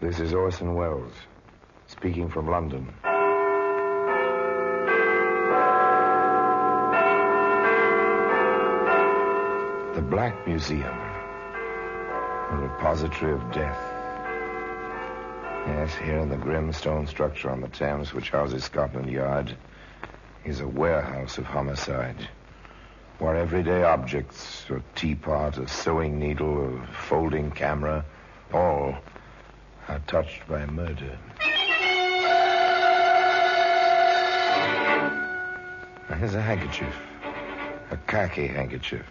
This is Orson Welles, speaking from London. The Black Museum, a repository of death. Yes, here in the grim stone structure on the Thames, which houses Scotland Yard, is a warehouse of homicide, where everyday objects, a teapot, a sewing needle, a folding camera, all are touched by murder. Now, here's a handkerchief, a khaki handkerchief,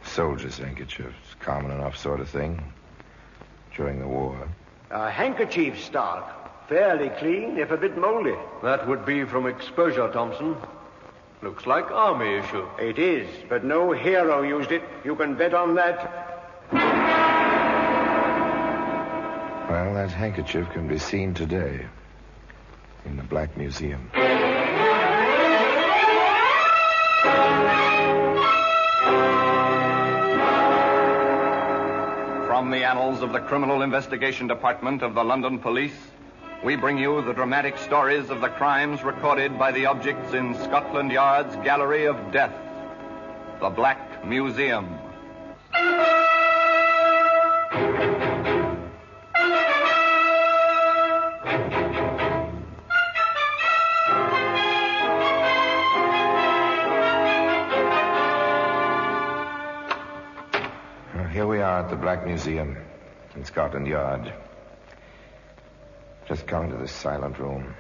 soldier's handkerchief. It's a common enough sort of thing during the war. A handkerchief stock, fairly clean, if a bit moldy. That would be from exposure, Thompson. Looks like army issue. It is, but no hero used it. You can bet on that. Well, that handkerchief can be seen today in the Black Museum. From the annals of the Criminal Investigation Department of the London Police, we bring you the dramatic stories of the crimes recorded by the objects in Scotland Yard's Gallery of Death, the Black Museum. Here we are at the Black Museum in Scotland Yard. Just come into this silent room.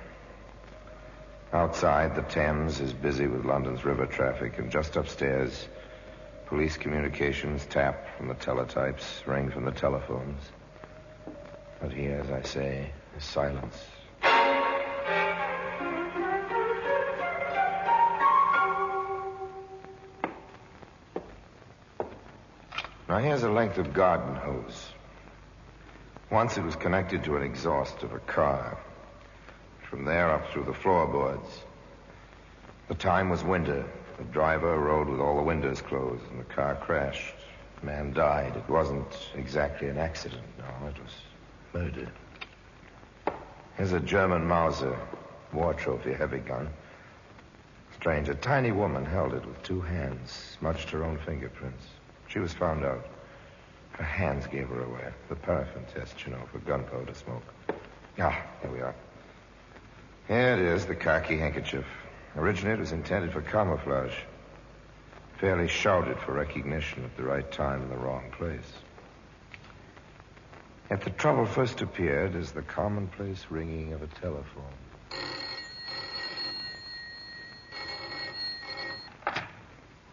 Outside, the Thames is busy with London's river traffic, and just upstairs, police communications tap from the teletypes, ring from the telephones. But here, as I say, is silence. Now, here's a length of garden hose. Once it was connected to an exhaust of a car. From there up through the floorboards. The time was winter. The driver rode with all the windows closed, and the car crashed. The man died. It wasn't exactly an accident, no, it was murder. Here's a German Mauser, war trophy heavy gun. Strange, a tiny woman held it with two hands, smudged her own fingerprints. She was found out. Her hands gave her away. The paraffin test, you know, for gunpowder smoke. Ah, here we are. Here it is, the khaki handkerchief. Originally, it was intended for camouflage. Fairly shouted for recognition at the right time in the wrong place. Yet the trouble first appeared as the commonplace ringing of a telephone.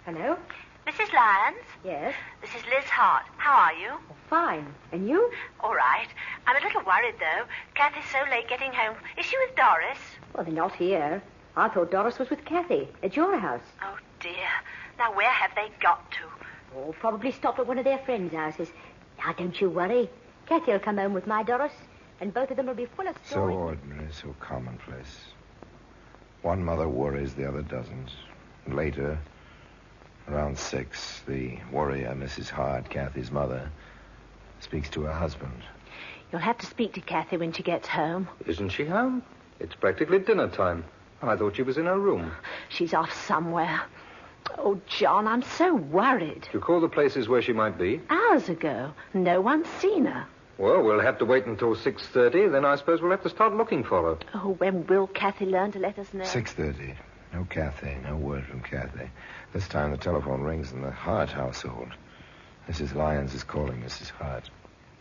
Hello? Mrs. Lyons? Yes? This is Liz Hart. How are you? Oh, fine. And you? All right. I'm a little worried, though. Kathy's so late getting home. Is she with Doris? Well, they're not here. I thought Doris was with Kathy at your house. Oh, dear. Now, where have they got to? Oh, probably stopped at one of their friends' houses. Now, don't you worry. Kathy will come home with my Doris, and both of them will be full of stories. So ordinary, so commonplace. One mother worries, the other doesn't. And later, around 6, the worrier, Mrs. Hart, Kathy's mother, speaks to her husband. You'll have to speak to Kathy when she gets home. Isn't she home? It's practically dinner time. I thought she was in her room. She's off somewhere. Oh, John, I'm so worried. Did you call the places where she might be? Hours ago. No one's seen her. Well, we'll have to wait until 6:30. Then I suppose we'll have to start looking for her. Oh, when will Kathy learn to let us know? 6:30. No Kathy. No word from Kathy. This time the telephone rings in the Hart household. Mrs. Lyons is calling Mrs. Hart.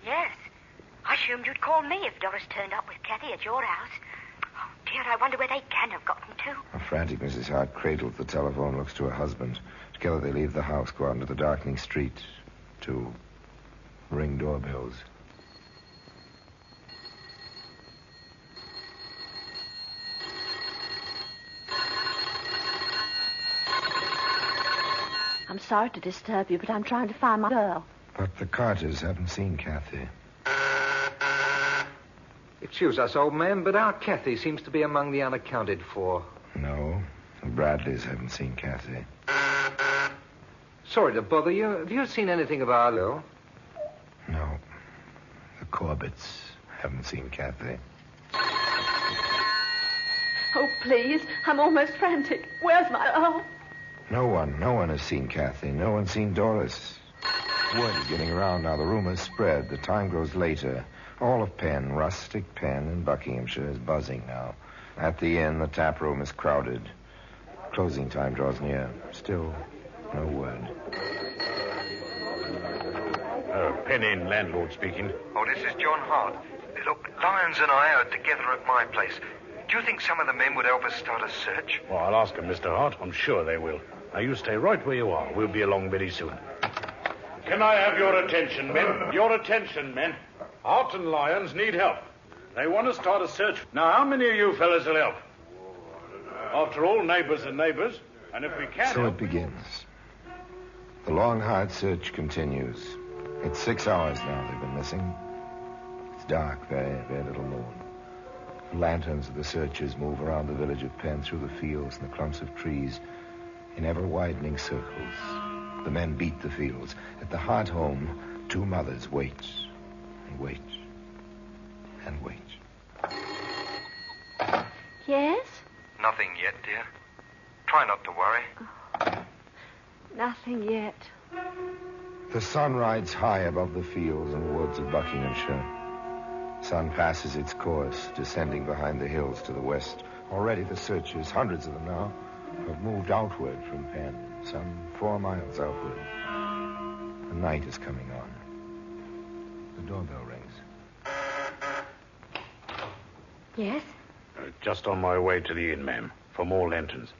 Yes. I assumed you'd call me if Doris turned up with Kathy at your house. Oh, dear, I wonder where they can have gotten to. A frantic Mrs. Hart cradles the telephone, looks to her husband. Together they leave the house, go out into the darkening street to ring doorbells. I'm sorry to disturb you, but I'm trying to find my girl. But the Carters haven't seen Kathy. Excuse us, old man, but our Kathy seems to be among the unaccounted for. No, the Bradleys haven't seen Kathy. Sorry to bother you. Have you seen anything of our girl? No, the Corbetts Haven't seen Kathy. Oh, please. I'm almost frantic. Where's my... Oh. No one has seen Kathy. No one's seen Doris. Word is getting around now. The rumors spread. The time grows later. All of Penn, rustic Penn in Buckinghamshire, is buzzing now. At the inn, the tap room is crowded. Closing time draws near. Still, no word. Penn Inn, landlord speaking. Oh, this is John Hart. Look, Lyons and I are together at my place. Do you think some of the men would help us start a search? Well, I'll ask them, Mr. Hart. I'm sure they will. Now, you stay right where you are. We'll be along very soon. Can I have your attention, men? Your attention, men. Hart and Lyons need help. They want to start a search. Now, how many of you fellas will help? After all, neighbors are neighbors. And if we can... So it begins. The long, hard search continues. It's 6 hours now they've been missing. It's dark, very, very little moon. The lanterns of the searchers move around the village of Penn through the fields and the clumps of trees in ever-widening circles. The men beat the fields. At the Hart home, 2 mothers wait and wait and wait. Yes? Nothing yet, dear. Try not to worry. Nothing yet. The sun rides high above the fields and woods of Buckinghamshire. Sun passes its course, descending behind the hills to the west. Already the searchers, hundreds of them now, have moved outward from Penn, some 4 miles outward. The night is coming on. The doorbell rings. Yes? Just on my way to the inn, ma'am, for more lanterns.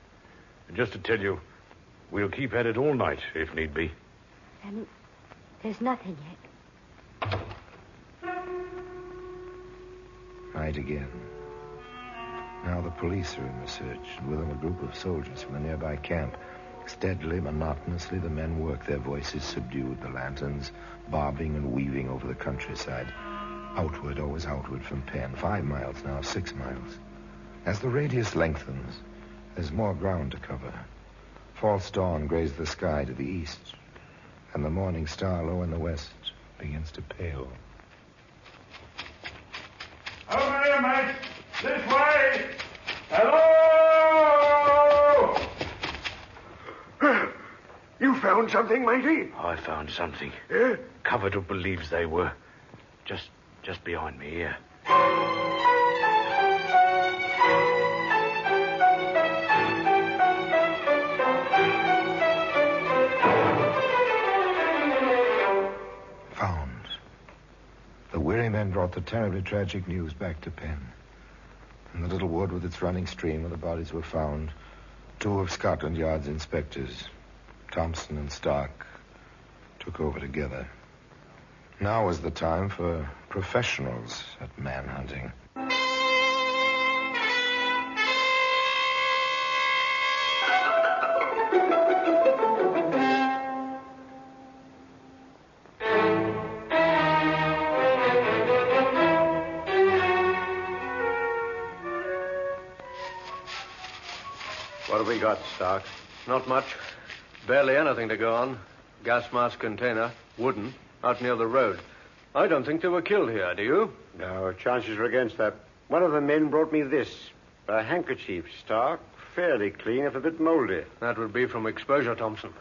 Just to tell you, we'll keep at it all night, if need be. Then there's nothing yet. Night again. Now the police are in the search, and with them a group of soldiers from a nearby camp. Steadily, monotonously, the men work, their voices subdued, the lanterns bobbing and weaving over the countryside. Outward, always outward from Penn. 5 miles now, 6 miles. As the radius lengthens, there's more ground to cover. False dawn grays the sky to the east, and the morning star low in the west begins to pale. Over here, mate. This way. Hello! You found something, matey? I found something. Yeah? Covered up with leaves they were. Just behind me here. Found. The weary men brought the terribly tragic news back to Penn. In the little wood with its running stream where the bodies were found, 2 of Scotland Yard's inspectors, Thompson and Stark, took over together. Now was the time for professionals at manhunting. What have we got, Stark? Not much. Barely anything to go on. Gas mask container, wooden, out near the road. I don't think they were killed here, do you? No, chances are against that. One of the men brought me this. A handkerchief, Stark. Fairly clean, if a bit moldy. That would be from exposure, Thompson.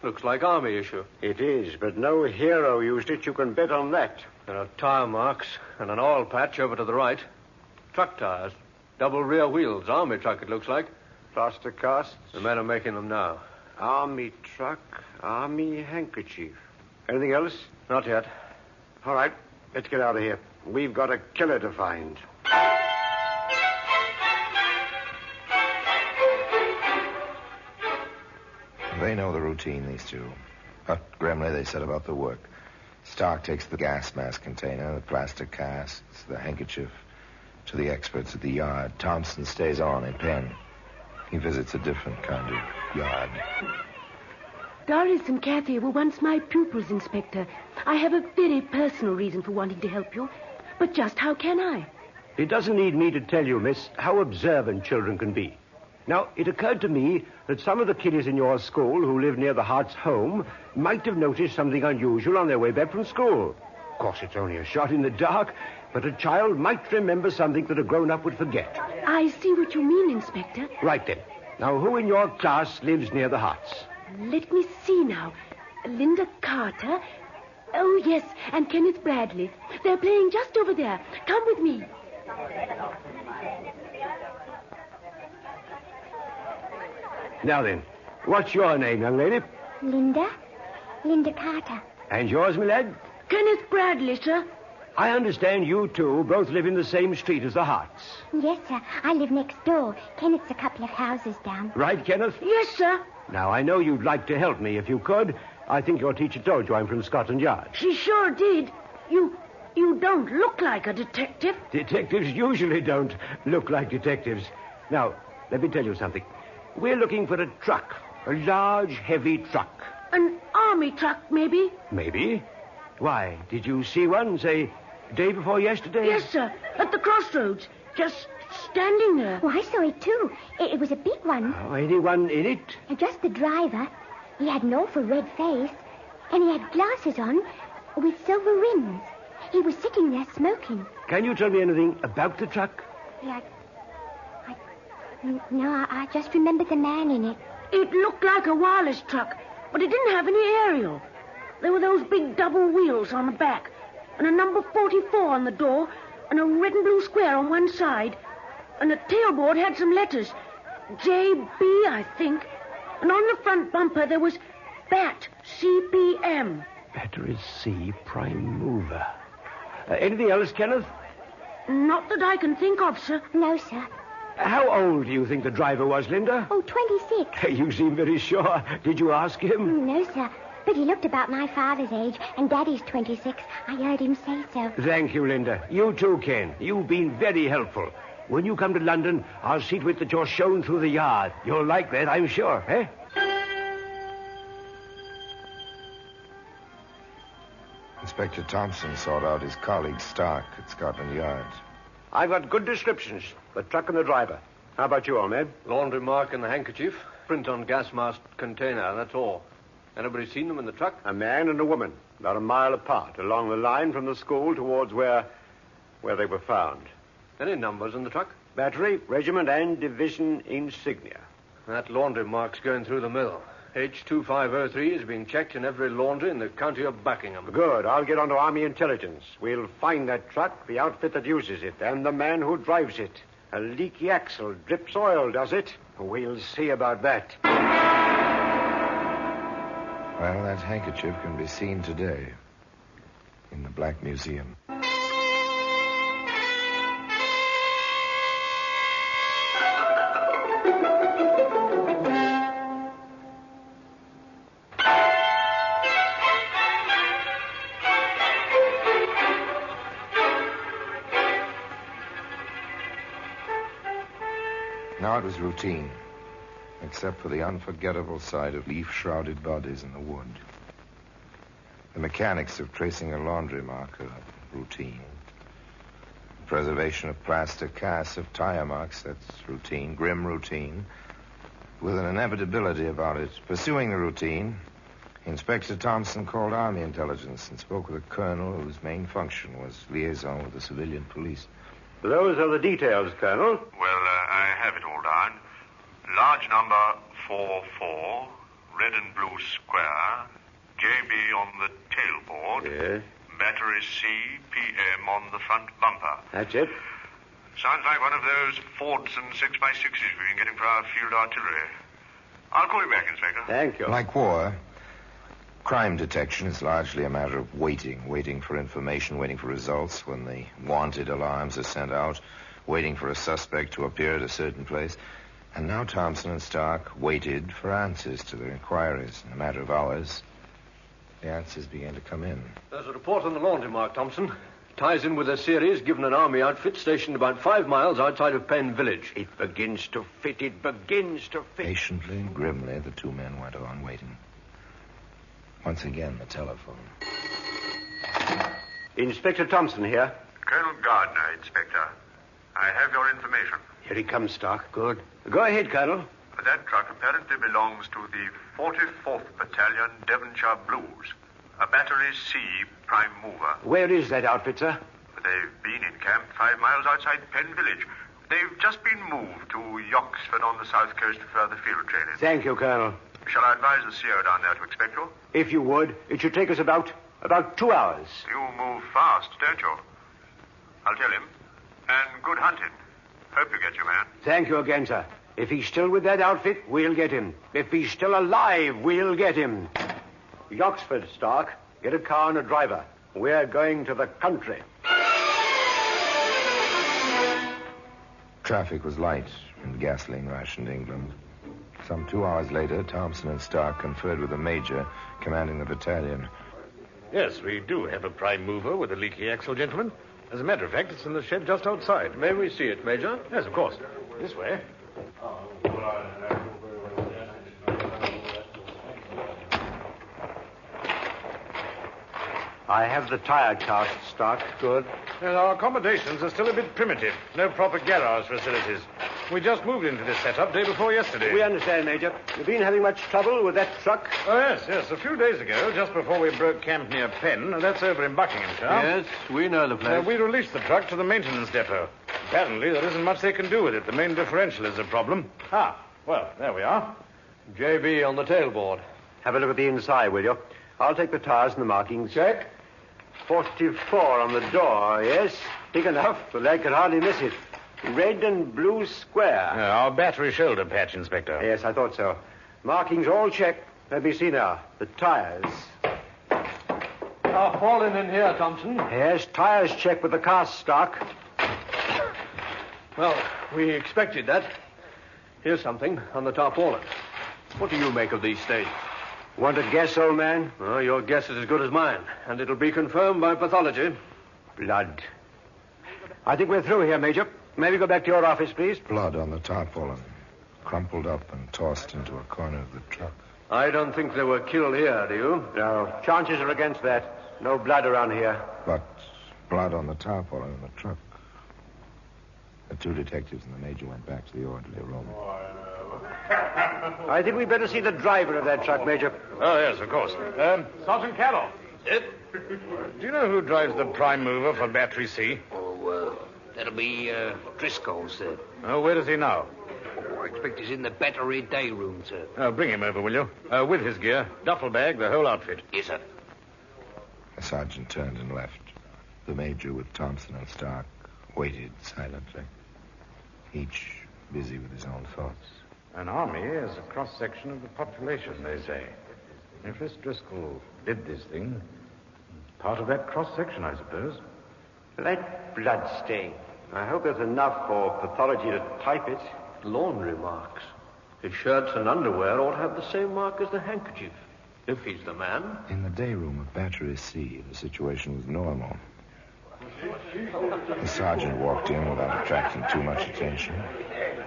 Looks like army issue. It is, but no hero used it. You can bet on that. There are tire marks and an oil patch over to the right. Truck tires. Double rear wheels. Army truck, it looks like. Plaster casts. The men are making them now. Army truck, army handkerchief. Anything else? Not yet. All right, let's get out of here. We've got a killer to find. They know the routine, these 2. But grimly they set about the work. Stark takes the gas mask container, the plaster casts, the handkerchief to the experts at the yard. Thompson stays on in Penn. He visits a different kind of yard. Doris and Kathy were once my pupils, Inspector. I have a very personal reason for wanting to help you. But just how can I? It doesn't need me to tell you, miss, how observant children can be. Now, it occurred to me that some of the kiddies in your school who live near the Hart's home might have noticed something unusual on their way back from school. Of course, it's only a shot in the dark, but a child might remember something that a grown-up would forget. I see what you mean, Inspector. Right then. Now, who in your class lives near the huts? Let me see now. Linda Carter. Oh, yes, and Kenneth Bradley. They're playing just over there. Come with me. Now then, what's your name, young lady? Linda Carter. And yours, my lad? Kenneth Bradley, sir. I understand you two both live in the same street as the Harts. Yes, sir. I live next door. Kenneth's a couple of houses down. Right, Kenneth? Yes, sir. Now, I know you'd like to help me if you could. I think your teacher told you I'm from Scotland Yard. She sure did. You don't look like a detective. Detectives usually don't look like detectives. Now, let me tell you something. We're looking for a truck. A large, heavy truck. An army truck, maybe? Maybe. Why, did you see one, say, day before yesterday? Yes, sir. At the crossroads. Just standing there. Oh, I saw it, too. It was a big one. Oh, anyone in it? Just the driver. He had an awful red face, and he had glasses on with silver rims. He was sitting there smoking. Can you tell me anything about the truck? No, I just remembered the man in it. It looked like a wireless truck, but it didn't have any aerial. There were those big double wheels on the back, and a number 44 on the door, and a red and blue square on one side. And the tailboard had some letters. JB, I think. And on the front bumper there was BAT, CPM. Battery C, prime mover. Anything else, Kenneth? Not that I can think of, sir. No, sir. How old do you think the driver was, Linda? Oh, 26. You seem very sure. Did you ask him? No, sir. But he looked about my father's age, and Daddy's 26. I heard him say so. Thank you, Linda. You too, Ken. You've been very helpful. When you come to London, I'll see to it that you're shown through the yard. You'll like that, I'm sure, eh? Inspector Thompson sought out his colleague Stark at Scotland Yard. I've got good descriptions. The truck and the driver. How about you, old man? Laundry mark in the handkerchief. Print on gas mask container, that's all. Anybody seen them in the truck? A man and a woman, about a mile apart, along the line from the school towards where they were found. Any numbers in the truck? Battery, regiment, and division insignia. That laundry mark's going through the mill. H2503 is being checked in every laundry in the county of Buckingham. Good. I'll get onto Army Intelligence. We'll find that truck, the outfit that uses it, and the man who drives it. A leaky axle drips oil, does it? We'll see about that. Well, that handkerchief can be seen today in the Black Museum. Now it was routine, except for the unforgettable sight of leaf-shrouded bodies in the wood. The mechanics of tracing a laundry mark are routine. Preservation of plaster casts of tire marks, that's routine, grim routine, with an inevitability about it. Pursuing the routine, Inspector Thompson called Army Intelligence and spoke with a colonel whose main function was liaison with the civilian police. Those are the details, Colonel. Well, I have it all down. Large number 44, red and blue square, JB on the tailboard. Yes. Battery C, PM on the front bumper. That's it. Sounds like one of those Fords and 6x6s we've been getting for our field artillery. I'll call you back, Inspector. Thank you. Like war, crime detection is largely a matter of waiting for information, waiting for results when the wanted alarms are sent out, waiting for a suspect to appear at a certain place. And now Thompson and Stark waited for answers to their inquiries. In a matter of hours, the answers began to come in. There's a report on the laundry mark, Thompson. Ties in with a series given an army outfit stationed about 5 miles outside of Penn Village. It begins to fit. Patiently and grimly, the two men went on waiting. Once again, the telephone. Inspector Thompson here. Colonel Gardner, Inspector. I have your information. Here he comes, Stark. Good. Go ahead, Colonel. That truck apparently belongs to the 44th Battalion Devonshire Blues. A Battery C prime mover. Where is that outfit, sir? They've been in camp 5 miles outside Penn Village. They've just been moved to Yoxford on the south coast for further field training. Thank you, Colonel. Shall I advise the CO down there to expect you? If you would, it should take us about 2 hours. You move fast, don't you? I'll tell him. And good hunting. Hope you get your man. Thank you again, sir. If he's still with that outfit, we'll get him. If he's still alive, we'll get him. Yoxford, Stark. Get a car and a driver. We're going to the country. Traffic was light and gasoline rationed England. Some 2 hours later, Thompson and Stark conferred with the major commanding the battalion. Yes, we do have a prime mover with a leaky axle, gentlemen. As a matter of fact, it's in the shed just outside. May we see it, Major? Yes, of course. This way. I have the tire cast, Stark. Good. And our accommodations are still a bit primitive. No proper garage facilities. We just moved into this setup day before yesterday. We understand, Major. You've been having much trouble with that truck? Oh, yes. A few days ago, just before we broke camp near Penn, that's over in Buckinghamshire. Yes, we know the place. We released the truck to the maintenance depot. Apparently, there isn't much they can do with it. The main differential is a problem. Well, there we are. JB on the tailboard. Have a look at the inside, will you? I'll take the tires and the markings. Check. 44 on the door, yes. Big enough, the lad could hardly miss it. Red and blue square. Our battery shoulder patch, Inspector. Yes, I thought so. Markings all checked. Let me see now. The tires. Falling in here, Thompson. Yes, tires checked with the cast stock. Well, we expected that. Here's something on the tarpaulin. What do you make of these stains? Want to guess, old man? Oh, your guess is as good as mine, and it'll be confirmed by pathology. Blood. I think we're through here, Major. May we go back to your office, please? Blood on the tarpaulin, crumpled up and tossed into a corner of the truck. I don't think they were killed here, do you? No. Chances are against that. No blood around here. But blood on the tarpaulin in the truck. The 2 detectives and the major went back to the orderly room. I think we'd better see the driver of that truck, Major. Oh, yes, of course. Sergeant Carroll. Do you know who drives the prime mover for Battery C? That'll be Driscoll, sir. Oh, where is he now? I expect he's in the battery day room, sir. Oh, bring him over, will you? With his gear, duffel bag, the whole outfit. Yes, sir. The sergeant turned and left. The major, with Thompson and Stark, waited silently, each busy with his own thoughts. An army is a cross-section of the population, they say. If this Driscoll did this thing, part of that cross-section, I suppose. That blood stain. I hope there's enough for pathology to type it. Laundry marks. His shirts and underwear ought to have the same mark as the handkerchief, if he's the man. In the day room of Battery C, the situation was normal. The sergeant walked in without attracting too much attention.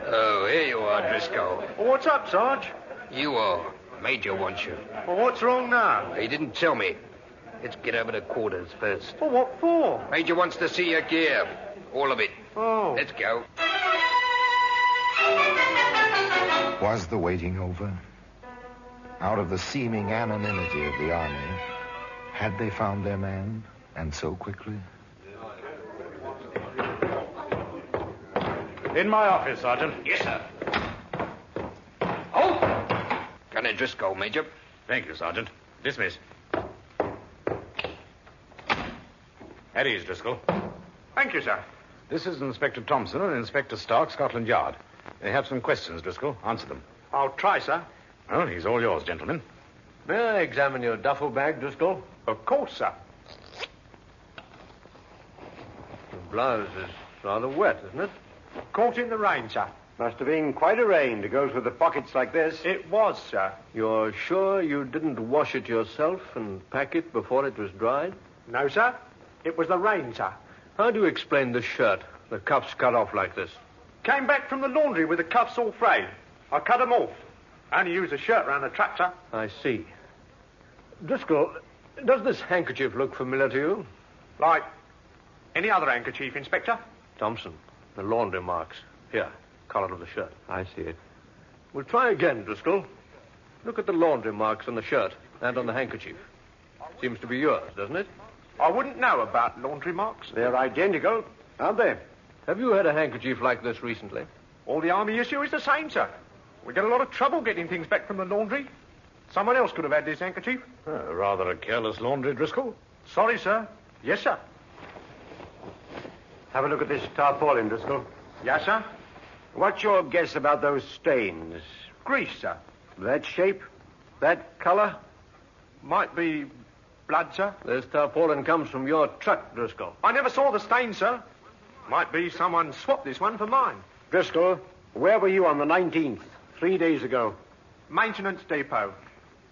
Oh, here you are, Driscoll. Well, what's up, Sarge? You are. Major wants you. Well, what's wrong now? He didn't tell me. Let's get over to quarters first. Well, what for? Major wants to see your gear. All of it. Oh. Let's go. Was the waiting over? Out of the seeming anonymity of the army, had they found their man, and so quickly? In my office, Sergeant. Yes, sir. Halt! Gunner Driscoll, Major. Thank you, Sergeant. Dismiss. At ease, Driscoll. Thank you, sir. This is Inspector Thompson and Inspector Stark, Scotland Yard. They have some questions, Driscoll. Answer them. I'll try, sir. Well, he's all yours, gentlemen. May I examine your duffel bag, Driscoll? Of course, sir. The blouse is rather wet, isn't it? Caught in the rain, sir. Must have been quite a rain to go through the pockets like this. It was, sir. You're sure you didn't wash it yourself and pack it before it was dried? No, sir. It was the rain, sir. How do you explain this shirt? The cuffs cut off like this. Came back from the laundry with the cuffs all frayed. I cut them off. Only used a shirt round the trap, sir. I see. Driscoll, does this handkerchief look familiar to you? Like any other handkerchief, Inspector? Thompson, the laundry marks. Here, collar of the shirt. I see it. We'll try again, Driscoll. Look at the laundry marks on the shirt and on the handkerchief. Seems to be yours, doesn't it? I wouldn't know about laundry marks. They're identical, aren't they? Have you had a handkerchief like this recently? All the army issue is the same, sir. We get a lot of trouble getting things back from the laundry. Someone else could have had this handkerchief. Rather a careless laundry, Driscoll. Sorry, sir. Yes, sir. Have a look at this tarpaulin, Driscoll. Yes, sir. What's your guess about those stains? Grease, sir. That shape? That color? Might be blood, sir. This tarpaulin comes from your truck, Driscoll. I never saw the stain, sir. Might be someone swapped this one for mine. Driscoll, where were you on the 19th, 3 days ago? Maintenance depot.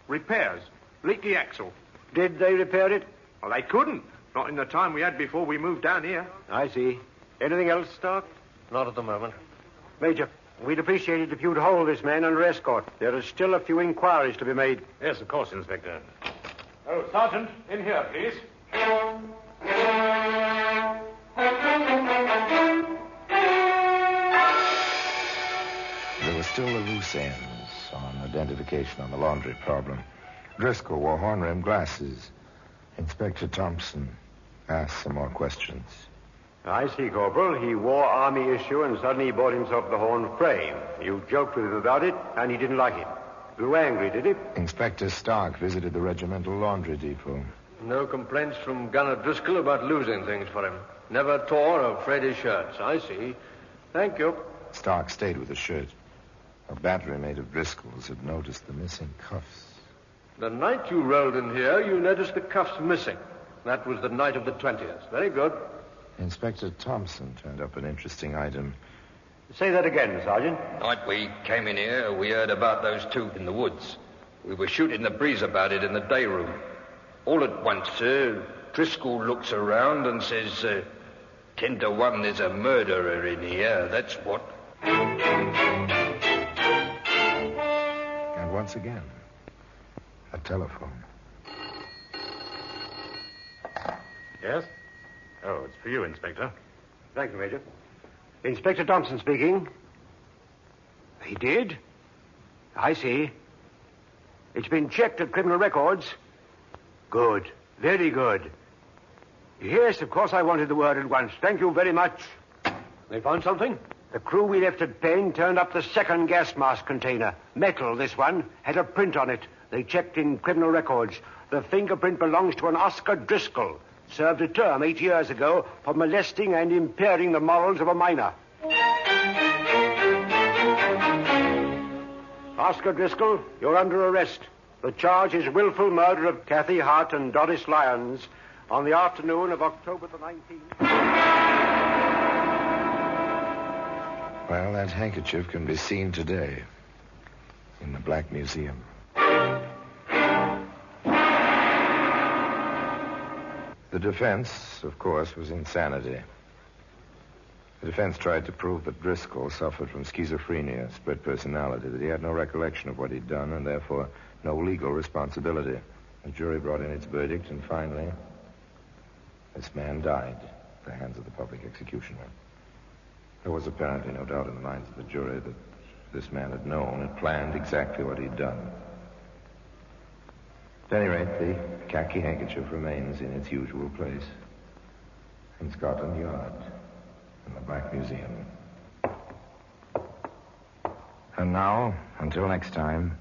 Repairs. Leaky axle. Did they repair it? Well, they couldn't. Not in the time we had before we moved down here. I see. Anything else, Stark? Not at the moment. Major, we'd appreciate it if you'd hold this man under escort. There are still a few inquiries to be made. Yes, of course, Inspector. Oh, Sergeant, in here, please. There were still the loose ends on identification on the laundry problem. Driscoll wore horn-rimmed glasses. Inspector Thompson asked some more questions. I see, Corporal. He wore army issue and suddenly he bought himself the horn frame. You joked with him about it, and he didn't like it. Grew angry, did he? Inspector Stark visited the regimental laundry depot. No complaints from Gunner Driscoll about losing things for him. Never tore or frayed his shirts. I see. Thank you. Stark stayed with the shirt. A battery mate of Driscoll's had noticed the missing cuffs. The night you rolled in here, you noticed the cuffs missing. That was the night of the 20th. Very good. Inspector Thompson turned up an interesting item. Say that again, Sergeant. Night we came in here, we heard about those two in the woods. We were shooting the breeze about it in the day room. All at once, Driscoll looks around and says, 10 to 1 there's a murderer in here, that's what. And once again, a telephone. Yes? Oh, it's for you, Inspector. Thank you, Major. Inspector Thompson speaking. He did? I see. It's been checked at criminal records. Good. Very good. Yes, of course I wanted the word at once. Thank you very much. They found something? The crew we left at Penn turned up the second gas mask container. Metal, this one. Had a print on it. They checked in criminal records. The fingerprint belongs to an Oscar Driscoll. Served a term 8 years ago for molesting and impairing the morals of a minor. Oscar Driscoll, you're under arrest. The charge is willful murder of Kathy Hart and Doris Lyons on the afternoon of October the 19th. Well, that handkerchief can be seen today in the Black Museum. The defense, of course, was insanity. The defense tried to prove that Driscoll suffered from schizophrenia, split personality, that he had no recollection of what he'd done, and therefore no legal responsibility. The jury brought in its verdict, and finally, this man died at the hands of the public executioner. There was apparently no doubt in the minds of the jury that this man had known and planned exactly what he'd done. At any rate, the khaki handkerchief remains in its usual place in Scotland Yard in the Black Museum. And now, until next time,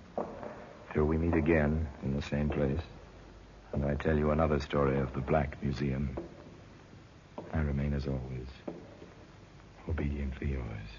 till we meet again in the same place, and I tell you another story of the Black Museum, I remain, as always, obediently yours.